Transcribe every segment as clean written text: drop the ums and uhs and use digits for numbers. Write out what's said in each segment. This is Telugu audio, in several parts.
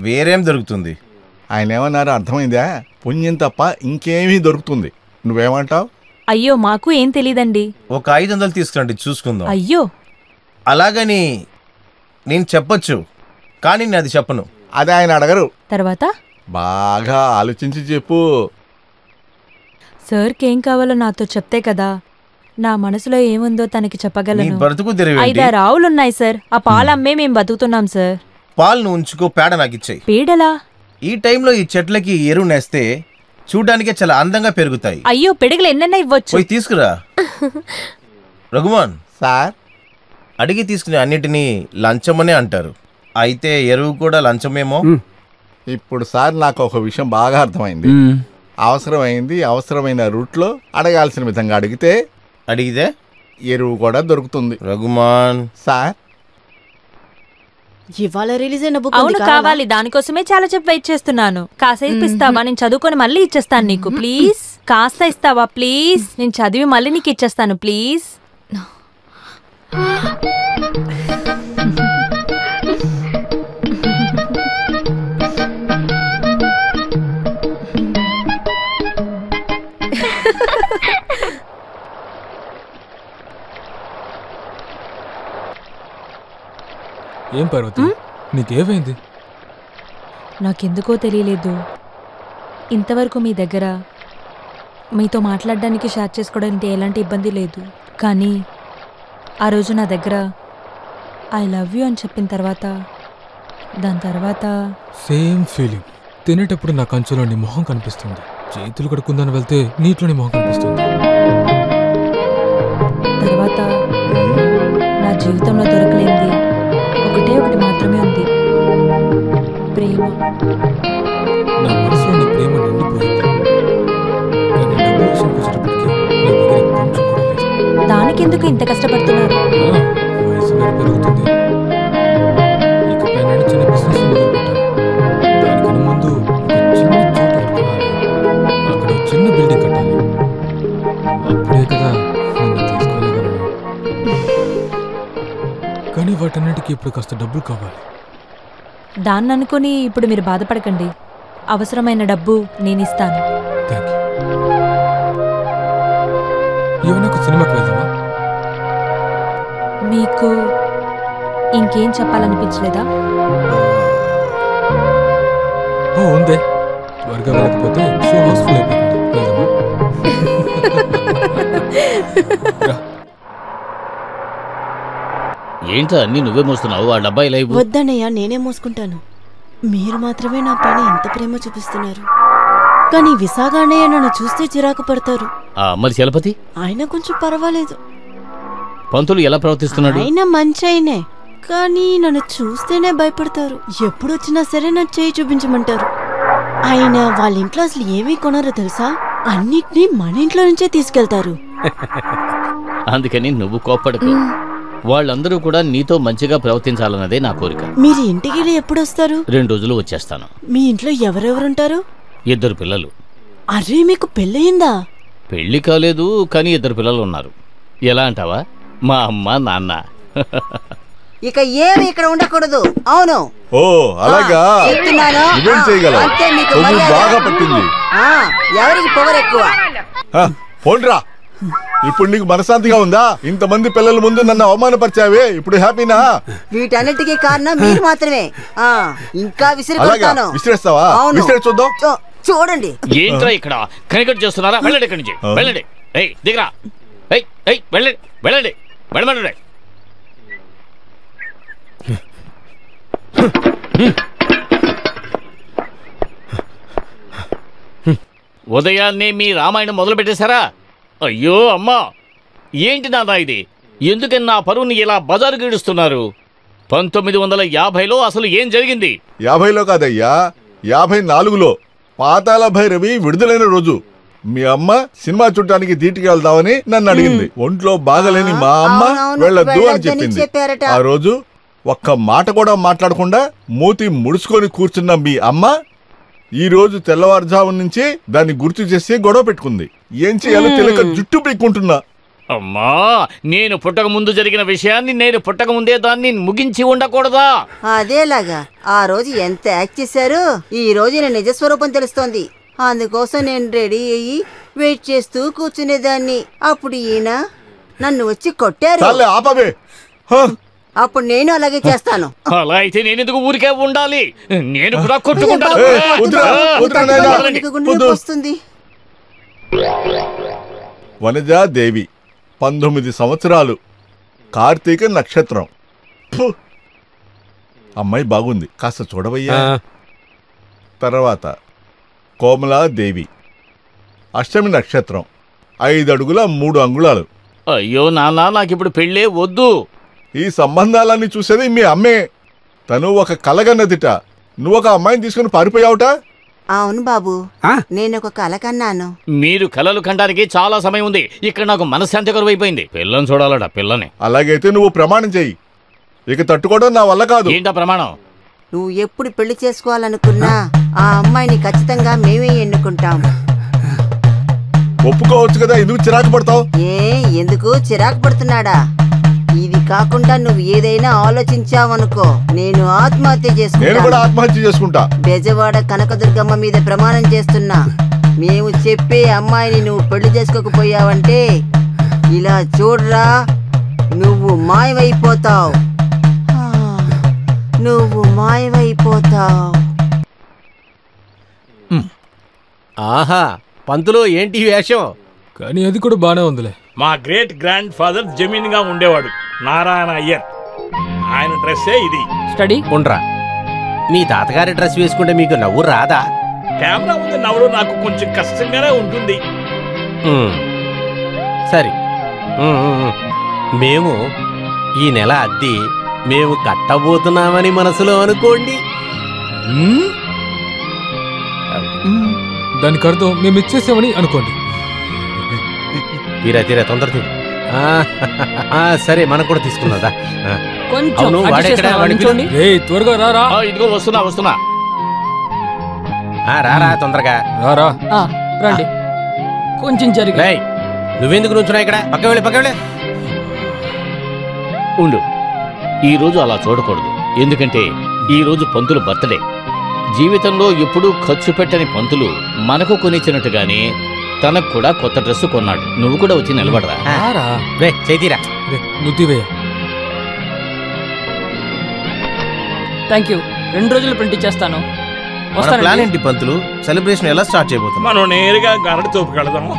వేరేం దొరుకుతుంది? ఆయన ఏమన్నారో అర్థమైందా? పుణ్యం తప్ప ఇంకేమీ దొరుకుతుంది. నువ్వేమంటావు? అయ్యో మాకు ఏం తెలీదండి. ఒక 500 తీసుకురండి చూసుకుందాం. అయ్యో అలాగని నేను చెప్పొచ్చు, కానీ నేను అది చెప్పను. అది ఆయన అడగరు. తర్వాత బాగా ఆలోచించి చెప్పు. సార్కి ఏం కావాలో నాతో చెప్తే కదా నా మనసులో ఏముందో తనకి చెప్పగలను. 5-6 ఆవులున్నాయి సార్. ఆ పాలు అమ్మే మేము బతుకుతున్నాం సార్. పాలను ఉంచుకో, పేడ నాకు ఇచ్చేయి. పేడలా? ఈ టైంలో ఈ చెట్లకి ఎరువు నేస్తే చూడ్డానికే చాలా అందంగా పెరుగుతాయి. అయ్యో పెడుగులు ఎన్నైనా ఇవ్వచ్చు. పోయి తీసుకురా. రఘుమాన్ సార్, అడిగి తీసుకునే అన్నిటినీ లంచమనే అంటారు. అయితే ఎరువు కూడా లంచమేమో. ఇప్పుడు సార్ నాకు ఒక విషయం బాగా అర్థమైంది. అవసరమైన రూట్లో అడగాల్సిన విధంగా అడిగితే ఎరువు కూడా దొరుకుతుంది. రఘుమాన్ సార్, ఇవాళ రిలీజ్ అయిన బుక్ అవును కావాలి. దానికోసమే చాలా చెప్పి వెయిట్ చేస్తున్నాను. కాసేపు ఇస్తావా? నేను చదువుకొని మళ్ళీ ఇచ్చేస్తాను నీకు. ప్లీజ్ కాస్త ఇస్తావా ప్లీజ్? నేను చదివి మళ్ళీ నీకు ఇచ్చేస్తాను ప్లీజ్. ఏం పార్వతి, నీకేమైంది? నాకెందుకో తెలియలేదు. ఇంతవరకు మీ దగ్గర మీతో మాట్లాడడానికి షేర్ చేసుకోవడానికి ఎలాంటి ఇబ్బంది లేదు. కానీ ఆ రోజు నా దగ్గర ఐ లవ్ యూ అని చెప్పిన తర్వాత దాని తర్వాత సేమ్ ఫీలింగ్. తినేటప్పుడు నా కంచులో నీ మొహం కనిపిస్తుంది. చేతులు కడుక్కుందని వెళ్తే నీటిలో నీ మొహం కనిపిస్తుంది. తర్వాత నా జీవితంలో దొరకలేంది ఒకటి మాత్రమే ఉంది, ప్రేమ. నా మనసులో నీ ప్రేమ నిండిపోయింది. కానీ డబ్బు విషయానికి వచ్చేటప్పటికి నా దగ్గర కొంచెం కూడా లేదు. దానికెందుకు ఇంత కష్టపడుతున్నారు? వయసు వేరు పెరుగుతుంది. ఇకపై నేను చిన్న బిజినెస్ మొదలుపెట్టాను. దానికన్నా ముందు ఒక చిన్న చోటు కొనాలి. అక్కడ చిన్న బిల్డింగ్ కట్టాలి. అప్పుడే కదా నన్ను తీసుకోలేగలను. కానీ వాటన్నిటికీ ఇప్పుడు కాస్త డబ్బులు కావాలి. దాన్ని అనుకుని ఇప్పుడు మీరు బాధపడకండి. అవసరమైన డబ్బు నేనిస్తాను. Thank you. ఏమైనా ఒక సినిమాకి వెళ్దామా? మీకు ఇంకేం చెప్పాలనిపించలేదా? ఉందే. త్వరగా వెళ్ళకపోతే షో హౌస్ఫుల్ అయిపోతుంది. వెళ్దామా? ఏంటో అన్ని నువ్వే మోస్తున్నావు. ఆ డబ్బా ఇలా ఇవ్వు. వద్దన్నయ్య, నేనే మోసుకుంటాను. మీరు మాత్రమే నా పైన ఎంత ప్రేమ చూపిస్తున్నారు. కానీ విశాఖ అన్నయ్య నన్ను చూస్తే చిరాకు పడతారు. మరి చలపతి? ఆయన కొంచెం పర్వాలేదు. పంతులు ఎలా ప్రవర్తిస్తున్నాడు? ఆయన మంచి అయినే, కానీ నన్ను చూస్తేనే భయపడతారు. ఎప్పుడు వచ్చినా సరే నన్ను చేయి చూపించమంటారు. ఆయన వాళ్ళ ఇంట్లో అసలు ఏమీ కొనరో తెలుసా? అన్నిటినీ మన ఇంట్లో నుంచే తీసుకెళ్తారు. అందుకని నువ్వు కోప్పడకు. వాళ్ళందరూ కూడా నీతో మంచిగా ప్రవర్తించాలన్నదే నా కోరిక. మీరు ఇంటికి ఎప్పుడు వస్తారు? 2 రోజులు వచ్చేస్తాను. మీ ఇంట్లో ఎవరెవరుంటారు? 2 పిల్లలు. అరే, మీకు పెళ్ళయిందా? పెళ్లి కాలేదు, కానీ 2 పిల్లలు ఉన్నారు. ఎలా అంటావా? మా అమ్మ నాన్న. ఇక ఏమి ఇక్కడ ఉండకూడదు. అవును. ఓ అలాగా? బాగా పట్టింది. ఎవరికి పొగరు ఎక్కువ? పోండ్రా. ఇప్పుడు నీకు మనశాంతిగా ఉందా? ఇంతమంది పిల్లల ముందు నన్ను అవమానపరిచావే, ఇప్పుడు హ్యాపీనా? వీటన్నిటికీ కారణం మీరు మాత్రమే. ఇంకా విసిరిస్తాను. విసిరేస్తావా? విసిరే చూద్దాం. చూడండి. ఏంట్రా ఇక్కడ కనికట్ చేస్తున్నారా? వెళ్ళండి ఇక్కడి నుంచి. వెళ్ళండి. దిగరా. వెళ్ళండి వెళ్ళండి వెళ్ళమండి. ఉదయాన్నే మీ రామాయణం మొదలు పెట్టేశారా? అయ్యో అమ్మా, ఏంటి నాదా ఇది? ఎందుకని నా పరువుని ఇలా బజారు గీడుస్తున్నారు? 1950లో అసలు ఏం జరిగింది? 50లో కాదయ్యా, 54లో పాతాళ భైరవి విడుదలైన రోజు మీ అమ్మ సినిమా చూడటానికి థియేటర్కి వెళ్దామని నన్ను అడిగింది. ఒంట్లో బాగలేని మా అమ్మ వెళ్ళొద్దు అని చెప్పింది. ఆ రోజు ఒక్క మాట కూడా మాట్లాడకుండా మూతి ముడుచుకొని కూర్చున్న మీ అమ్మ ఈ రోజు తెల్లవారుజాము నుంచి దాన్ని గుర్తు చేసి గొడవ పెట్టుకుంది. ఏం చేయాలో తెలియక జుట్టు పీక్కుంటున్నా. అమ్మా, నేను పుట్టక ముందు జరిగిన విషయాన్ని నేను పుట్టక ముందే దాన్ని ముగించి ఉండకూడదా? అదేలాగా ఆ రోజు ఎంత యాక్ట్ చేశారు, ఈ రోజు నేను నిజస్వరూపం తెలుస్తోంది. అందుకోసం నేను రెడీ అయ్యి వెయిట్ చేస్తూ కూర్చునేదాన్ని. అప్పుడు ఈయన నన్ను వచ్చి కొట్టారు. చాలే ఆపవే. హ, అప్పుడు నేను అలాగే చేస్తాను. అలా అయితే నేను ఎందుకు ఊరికే ఉండాలి? నేను కూడా కొట్టుకుంటాను. ఏయ్, వద్దురా, వద్దురా నాయనా. నీకు గుండె వద్దు. వస్తుంది. వనజాదేవి 19 సంవత్సరాలు, కార్తీక నక్షత్రం. ఫు. అమ్మాయి బాగుంది, కాస్త చూడవయ్యా. తర్వాత కోమలాదేవి, అష్టమి నక్షత్రం, 5 అడుగుల 3 అంగుళాలు. అయ్యో నాన్న, నాకిప్పుడు పెళ్ళే వద్దు. ఈ సంబంధాలన్నీ చూసేది మీ అమ్మే. తను ఒక కలగన్నదిట, నువ్వు ఒక అమ్మాయిని తీసుకుని పారిపోయావుట. అవును బాబు, నేను ఒక కల కన్నాను. మీరు కలలు కండానికి చాలా సమయం ఉంది. ఇక్కడ నాకు మనశ్శాంతి కరువైపోయింది. పిల్లని చూడాలట, పిల్లని. అలాగైతే నువ్వు ప్రమాణం చెయ్యి. ఇక తట్టుకోవడం నా వల్ల కాదు. ఏంటా ప్రమాణం? నువ్వు ఎప్పుడు పెళ్లి చేసుకోవాలనుకున్నా ఆ అమ్మాయిని ఖచ్చితంగా మేమే ఎన్నుకుంటాం. ఒప్పుకోవచ్చు కదా, ఎందుకు చిరాకు పడతావు? ఎందుకు చిరాకు పడుతున్నాడా? ఇది కాకుండా నువ్వు ఏదైనా ఆలోచించావనుకో, నేను ఆత్మహత్య నేను కూడా చేసుకుంటా. ఆత్మహత్య చేసుకుంటా. బెజవాడ కనకదుర్గమ్మ మీద ప్రమాణం చేస్తున్నా. మేము చెప్పే అమ్మాయిని నువ్వు పెళ్లి చేసుకోకపోయావంటే ఇలా చూడరా, నువ్వు మాయమైపోతావు. నువ్వు మాయమైపోతావు. ఆహా, పంతులు ఏంటి ఈ వేషం? కానీ అది కూడా బానే ఉందిలే. మా గ్రేట్ గ్రాండ్ ఫాదర్ జమీన్గా ఉండేవాడు, నారాయణ అయ్యర్. ఆయన డ్రెస్సే ఇది. స్టడీ ఉండ్రా. మీ తాతగారి డ్రెస్ వేసుకుంటే మీకు నవ్వు రాదా? కెమెరా ముందు నవ్వడం నాకు కొంచెం కష్టంగానే ఉంటుంది. సరే, మేము ఈ నెల అద్దె మేము కట్టబోతున్నామని మనసులో అనుకోండి. దానికి అర్థం మేము ఇచ్చేసామని అనుకోండి. తీరా తీరా తొందర తీరు. సరే, మనం కూడా తీసుకున్నదా? కొంచెం అవును, వాడెక్కడ? వాడి పిలు. ఏయ్, త్వరగా రారా. ఇదిగో వస్తున్నా వస్తున్నా. రారా తొందరగా. రారా. రండి, కొంచెం జరిగి. రేయ్, నువ్వెందుకు నుంచున్నా ఇక్కడ? పక్క వెళ్ళి. ఉండు, ఈ రోజు అలా చూడకూడదు. ఎందుకంటే ఈ రోజు పంతులు బర్త్డే. జీవితంలో ఎప్పుడూ ఖర్చు పెట్టని పంతులు మనకు కొనిచ్చినట్టుగానే తనకు కూడా కొత్త డ్రెస్సు కొన్నాడు. నువ్వు కూడా వచ్చి నిలబడరా. రే చేతిరా. నువ్వు తీవయ్య. Thank you. 2 రోజులు ప్రింట్ ఇచ్చేస్తాను. మన ప్లాన్ ఏంటి పంతులు? సెలబ్రేషన్ ఎలా స్టార్ట్ చేయబోతున్నాం? మనం నేరుగా గరడి తోపుకి వెళదాము.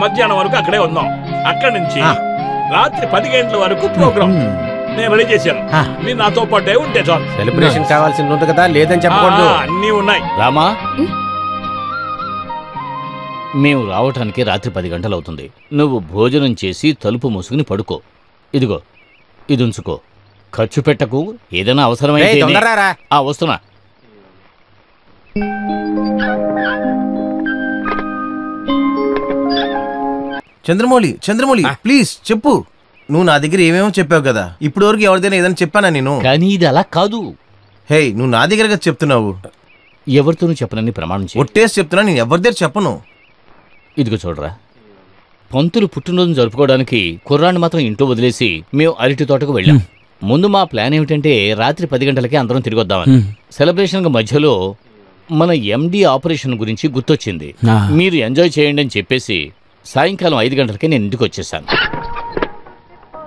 మధ్యాహ్నం వరకు అక్కడే ఉందాం. అక్కడి నుంచి రాత్రి 10 గంటల వరకు ప్రోగ్రామ్ నేను రెడీ చేశాను. మీరు నాతో పాటే ఉంటే చాలు. సెలబ్రేషన్ కావాల్సింది ఉంది కదా, లేదని చెప్పకూడదు. అన్నీ ఉన్నాయి. రామా, మేము రావటానికి రాత్రి 10 గంటలు అవుతుంది. నువ్వు భోజనం చేసి తలుపు మూసుకుని పడుకో. ఇదిగో ఇది ఉంచుకో, ఖర్చు పెట్టకు. ఏదైనా అవసరమైతే వస్తున్నా. చంద్రమౌళి ప్లీజ్ చెప్పు. నువ్వు నా దగ్గర ఏమేమో చెప్పావు కదా, ఇప్పుడు వరకు ఎవరిదైనా ఏదైనా చెప్పానా నేను? కానీ ఇది అలా కాదు. హే, నువ్వు నా దగ్గరగా చెప్తున్నావు. ఎవరితోనూ చెప్పనని ప్రమాణం చేయి. ఒట్టేసి చెప్తున్నా, నేను ఎవరి దగ్గర చెప్పను. ఇదిగో చూడరా, పంతులు పుట్టినరోజు జరుపుకోవడానికి కుర్రాన్ని మాత్రం ఇంట్లో వదిలేసి మేము అరటి తోటకు వెళ్ళాం. ముందు మా ప్లాన్ ఏమిటంటే రాత్రి 10 గంటలకే అందరం తిరిగి వద్దామని. సెలబ్రేషన్ మధ్యలో మన ఎండి ఆపరేషన్ గురించి గుర్తొచ్చింది. మీరు ఎంజాయ్ చేయండి అని చెప్పేసి సాయంకాలం 5 గంటలకే నేను ఇంటికి వచ్చేసాను.